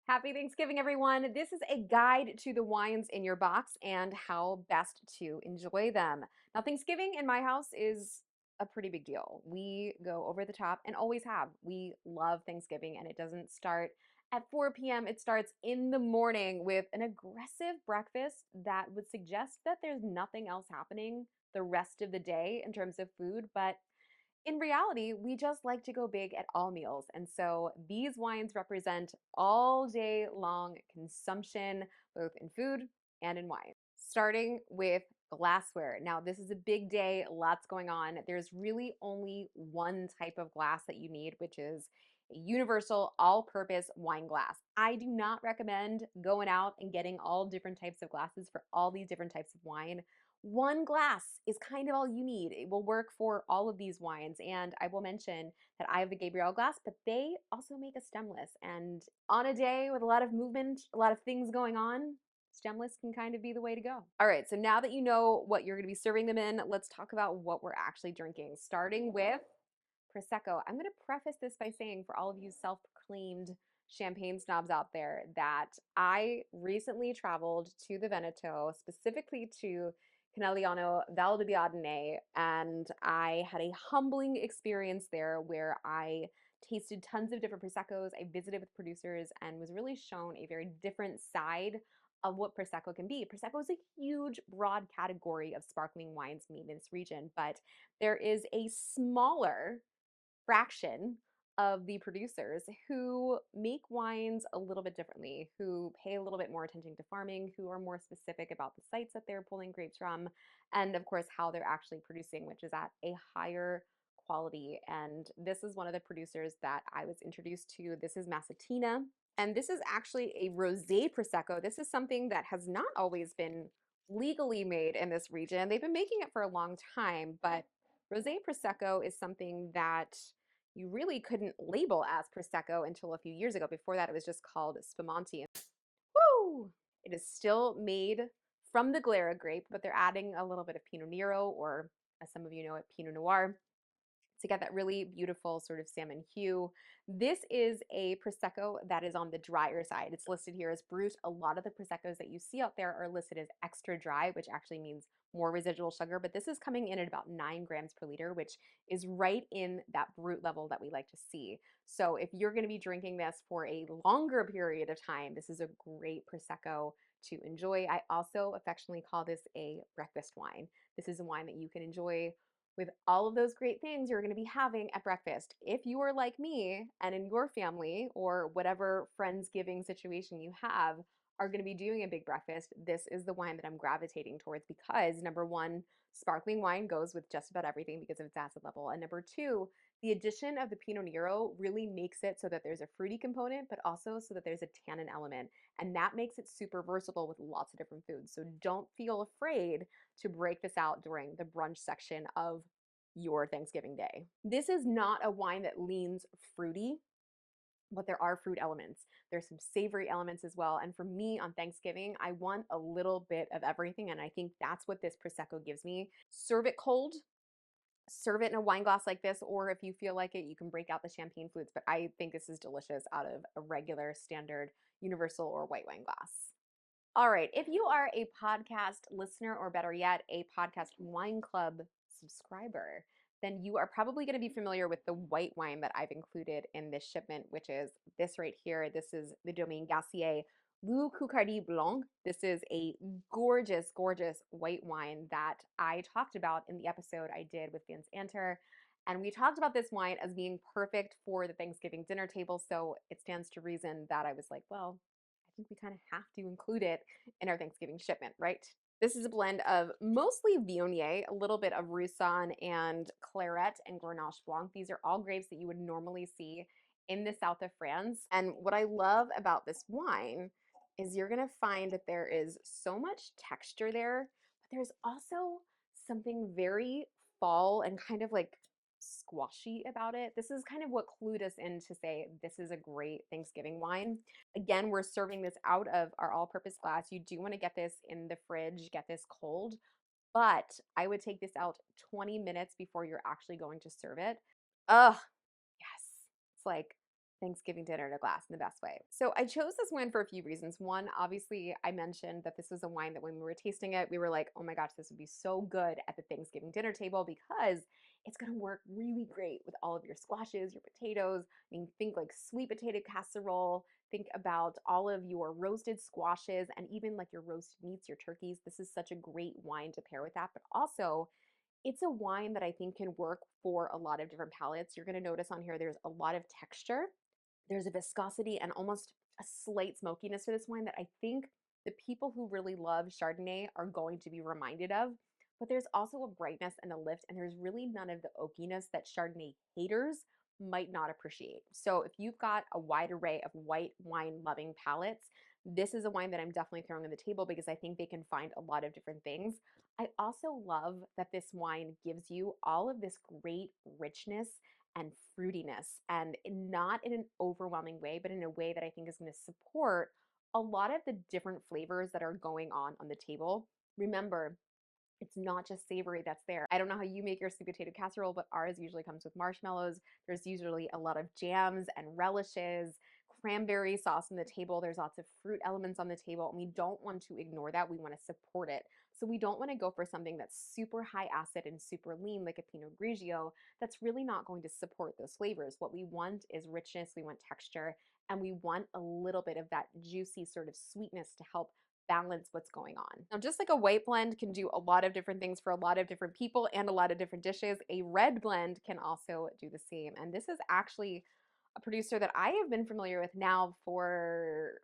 Happy Thanksgiving, everyone. This is a guide to the wines in your box and how best to enjoy them. Now, Thanksgiving in my house is a pretty big deal. We go over the top and always have. We love Thanksgiving, and it doesn't start at 4 p.m. It starts in the morning with an aggressive breakfast that would suggest that there's nothing else happening the rest of the day in terms of food, but in reality, we just like to go big at all meals. And so these wines represent all day long consumption, both in food and in wine. Starting with glassware. Now, this is a big day, lots going on. There's really only one type of glass that you need, which is a universal all purpose wine glass. I do not recommend going out and getting all different types of glasses for all these different types of wine. One glass is kind of all you need. It will work for all of these wines. And I will mention that I have the Gabriel glass, but they also make a stemless. And on a day with a lot of movement, a lot of things going on, stemless can kind of be the way to go. All right, so now that you know what you're going to be serving them in, let's talk about what we're actually drinking, starting with Prosecco. I'm going to preface this by saying, for all of you self-proclaimed champagne snobs out there, that I recently traveled to the Veneto, specifically to Conegliano, Val di Biadene, and I had a humbling experience there where I tasted tons of different Proseccos. I visited with producers and was really shown a very different side of what Prosecco can be. Prosecco is a huge, broad category of sparkling wines made in this region, but there is a smaller fraction of the producers who make wines a little bit differently, who pay a little bit more attention to farming, who are more specific about the sites that they're pulling grapes from, and of course, how they're actually producing, which is at a higher quality. And this is one of the producers that I was introduced to. This is Masottina, and this is actually a rosé Prosecco. This is something that has not always been legally made in this region. They've been making it for a long time, but rosé Prosecco is something that you really couldn't label as Prosecco until a few years ago. Before that, it was just called Spumante. Woo! It is still made from the Glera grape, but they're adding a little bit of Pinot Nero, or as some of you know it, Pinot Noir, to get that really beautiful sort of salmon hue. This is a Prosecco that is on the drier side. It's listed here as Brut. A lot of the Proseccos that you see out there are listed as extra dry, which actually means more residual sugar, but this is coming in at about 9 grams per liter, which is right in that Brut level that we like to see. So if you're going to be drinking this for a longer period of time, this is a great Prosecco to enjoy. I also affectionately call this a breakfast wine. This is a wine that you can enjoy with all of those great things you're going to be having at breakfast. If you are like me and in your family or whatever Friendsgiving situation you have are going to be doing a big breakfast, this is the wine that I'm gravitating towards because number one, sparkling wine goes with just about everything because of its acid level. And number two, the addition of the Pinot Nero really makes it so that there's a fruity component, but also so that there's a tannin element. And that makes it super versatile with lots of different foods. So don't feel afraid to break this out during the brunch section of your Thanksgiving day. This is not a wine that leans fruity, but there are fruit elements. There's some savory elements as well. And for me on Thanksgiving, I want a little bit of everything. And I think that's what this Prosecco gives me. Serve it cold, serve it in a wine glass like this, or if you feel like it, you can break out the champagne flutes. But I think this is delicious out of a regular, standard, universal, or white wine glass. All right, if you are a podcast listener, or better yet, a podcast wine club subscriber, then you are probably going to be familiar with the white wine that I've included in this shipment, which is this right here. This is the Domaine Gassier Coucardie Blanc. This is a gorgeous, gorgeous white wine that I talked about in the episode I did with Vince Anter. And we talked about this wine as being perfect for the Thanksgiving dinner table. So it stands to reason that I was like, well, I think we kind of have to include it in our Thanksgiving shipment, right? This is a blend of mostly Viognier, a little bit of Roussanne and Claret and Grenache Blanc. These are all grapes that you would normally see in the south of France. And what I love about this wine is you're going to find that there is so much texture there, but there's also something very fall and kind of like squashy about it. This is kind of what clued us in to say this is a great Thanksgiving wine. Again, we're serving this out of our all-purpose glass. You do want to get this in the fridge, get this cold, but I would take this out 20 minutes before you're actually going to serve it. Ugh, yes. It's like Thanksgiving dinner in a glass in the best way. So I chose this wine for a few reasons. One, obviously, I mentioned that this was a wine that when we were tasting it, we were like, oh my gosh, this would be so good at the Thanksgiving dinner table because it's going to work really great with all of your squashes, your potatoes. I mean, think like sweet potato casserole. Think about all of your roasted squashes and even like your roasted meats, your turkeys. This is such a great wine to pair with that. But also, it's a wine that I think can work for a lot of different palates. You're going to notice on here there's a lot of texture, there's a viscosity and almost a slight smokiness to this wine that I think the people who really love Chardonnay are going to be reminded of. But there's also a brightness and a lift, and there's really none of the oakiness that Chardonnay haters might not appreciate. So if you've got a wide array of white wine loving palates, this is a wine that I'm definitely throwing on the table because I think they can find a lot of different things. I also love that this wine gives you all of this great richness and fruitiness, and not in an overwhelming way, but in a way that I think is going to support a lot of the different flavors that are going on the table. Remember, it's not just savory that's there. I don't know how you make your sweet potato casserole, but ours usually comes with marshmallows. There's usually a lot of jams and relishes, cranberry sauce on the table. There's lots of fruit elements on the table, and we don't want to ignore that. We want to support it. So we don't want to go for something that's super high acid and super lean like a Pinot Grigio that's really not going to support those flavors. What we want is richness, we want texture, and we want a little bit of that juicy sort of sweetness to help balance what's going on. Now, just like a white blend can do a lot of different things for a lot of different people and a lot of different dishes, a red blend can also do the same. And this is actually a producer that I have been familiar with now for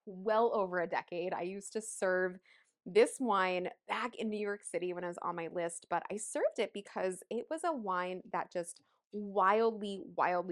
well over a decade. I used to serve this wine back in New York City when I was on my list, but I served it because it was a wine that just wildly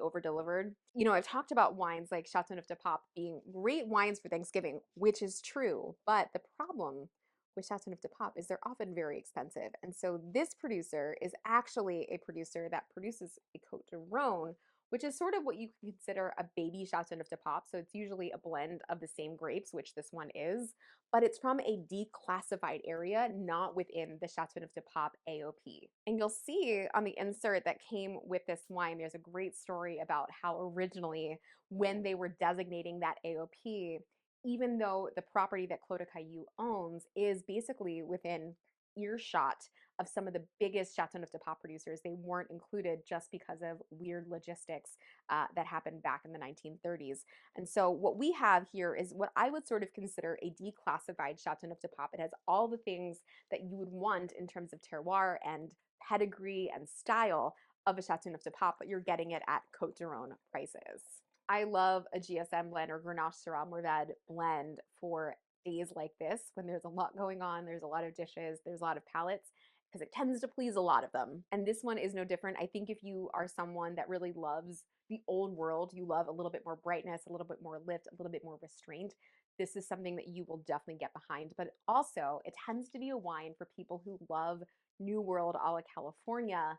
over delivered. You know, I've talked about wines like Chateauneuf de Pape being great wines for Thanksgiving, which is true, but the problem with Chateauneuf de Pape is they're often very expensive. And so this producer is actually a producer that produces a Cote de Rhone, which is sort of what you can consider a baby Chateauneuf de Pape. So it's usually a blend of the same grapes, which this one is, but it's from a declassified area, not within the Chateauneuf de Pape AOP. And you'll see on the insert that came with this wine, there's a great story about how originally, when they were designating that AOP, even though the property that Clos de Cailloux owns is basically within earshot of some of the biggest Chateauneuf de Pape producers, they weren't included just because of weird logistics that happened back in the 1930s. And so what we have here is what I would sort of consider a declassified Chateauneuf de Pape. It has all the things that you would want in terms of terroir and pedigree and style of a Chateauneuf de Pape, but you're getting it at Cote de Rhone prices. I love a GSM blend or Grenache Syrah Mourvèdre blend for days like this when there's a lot going on, there's a lot of dishes, there's a lot of palates, because it tends to please a lot of them. And this one is no different. I think if you are someone that really loves the old world, you love a little bit more brightness, a little bit more lift, a little bit more restraint, this is something that you will definitely get behind. But also, it tends to be a wine for people who love New World a la California.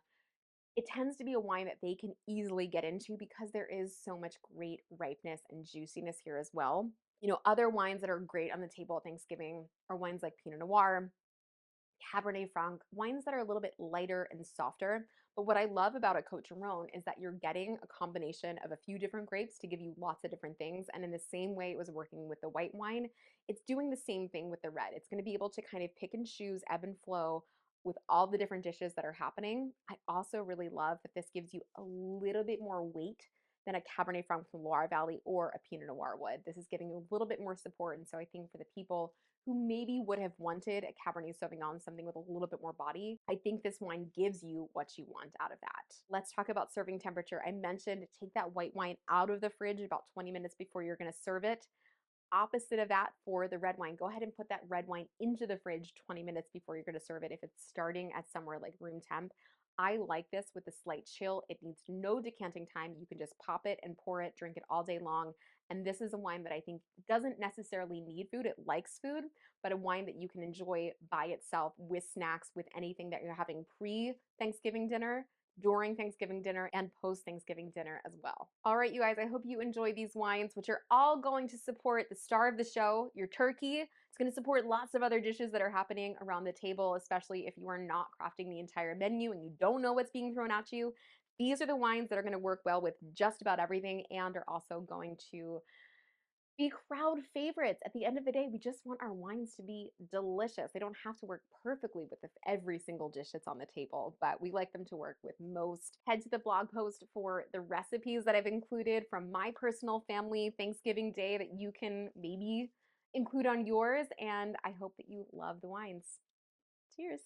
It tends to be a wine that they can easily get into because there is so much great ripeness and juiciness here as well. You know, other wines that are great on the table at Thanksgiving are wines like Pinot Noir, Cabernet Franc, wines that are a little bit lighter and softer. But what I love about a Cote de Rhone is that you're getting a combination of a few different grapes to give you lots of different things. And in the same way it was working with the white wine, it's doing the same thing with the red. It's going to be able to kind of pick and choose, ebb and flow with all the different dishes that are happening. I also really love that this gives you a little bit more weight than a Cabernet Franc from Loire Valley or a Pinot Noir would. This is giving you a little bit more support. And so I think for the people who maybe would have wanted a Cabernet Sauvignon, something with a little bit more body, I think this wine gives you what you want out of that. Let's talk about serving temperature. I mentioned take that white wine out of the fridge about 20 minutes before you're going to serve it. Opposite of that for the red wine, go ahead and put that red wine into the fridge 20 minutes before you're going to serve it if it's starting at somewhere like room temp. I like this with a slight chill. It needs no decanting time. You can just pop it and pour it, drink it all day long. And this is a wine that I think doesn't necessarily need food. It likes food, but a wine that you can enjoy by itself with snacks, with anything that you're having pre-Thanksgiving dinner, during Thanksgiving dinner, and post-Thanksgiving dinner as well. All right, you guys, I hope you enjoy these wines, which are all going to support the star of the show, your turkey. It's going to support lots of other dishes that are happening around the table, especially if you are not crafting the entire menu and you don't know what's being thrown at you. These are the wines that are going to work well with just about everything and are also going to be crowd favorites. At the end of the day, we just want our wines to be delicious. They don't have to work perfectly with every single dish that's on the table, but we like them to work with most. Head to the blog post for the recipes that I've included from my personal family Thanksgiving Day that you can maybe include on yours, and I hope that you love the wines. Cheers.